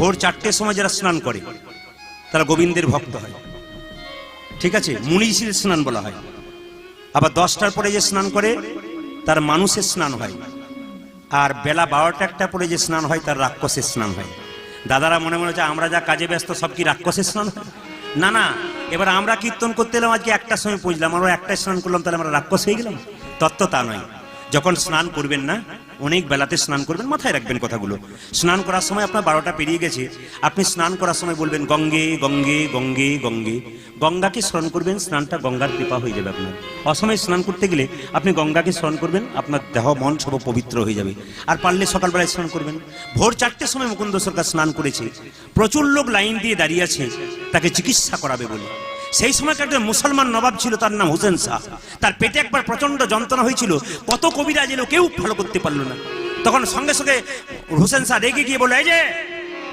ভোর 4টের সময় যারা স্নান করে তারা গোবিন্দের ভক্ত হয়, ঠিক আছে, মুনিষীর স্নান বলা হয়। আবার 10টার পরে যে স্নান করে তার মানুষের স্নান হয়, আর বেলা 12টা পরে যে স্নান হয় তার রাক্ষসের স্নান হয়। দাদারা মনে মনে হচ্ছে আমরা যা কাজে ব্যস্ত সব কি রাক্ষসের স্নান হয়? না না, এবার আমরা কীর্তন করতে এলাম, আজকে 1টার সময় পৌঁছলাম, আমরা 1টায় স্নান করলাম, তাহলে আমরা রাক্ষস হয়ে গেলাম? তত্ত্ব তা নয়। যখন স্নান করবেন না, অনেক বেলাতে স্নান করবেন, মাথায় রাখবেন কথাগুলো। স্নান করার সময় আপনার 12টা পেরিয়ে গেছে, আপনি স্নান করার সময় বলবেন গঙ্গে গঙ্গে গঙ্গে গঙ্গে, গঙ্গাকে স্মরণ করবেন, স্নানটা গঙ্গার কৃপা হয়ে যাবে আপনার। অসময়ে স্নান করতে গেলে আপনি গঙ্গাকে স্মরণ করবেন, আপনার দেহ মন সব পবিত্র হয়ে যাবে। আর পারলে সকালবেলায় স্নান করবেন। ভোর 4টের সময় মুকুন্দ সরকার স্নান করেছে, প্রচুর লোক লাইন দিয়ে দাঁড়িয়ে আছে তাকে চিকিৎসা করাবে বলে। সেই সময় একজন মুসলমান নবাব ছিল, তার নাম হোসেন শাহ। তার পেটে একবার প্রচন্ড যন্ত্রণা হয়েছিল, কত কবিরাজ এলো, কেউ ভালো করতে পারলো না। তখন সঙ্গে সঙ্গে হোসেন শাহ রেগে গিয়ে বলে, এই যে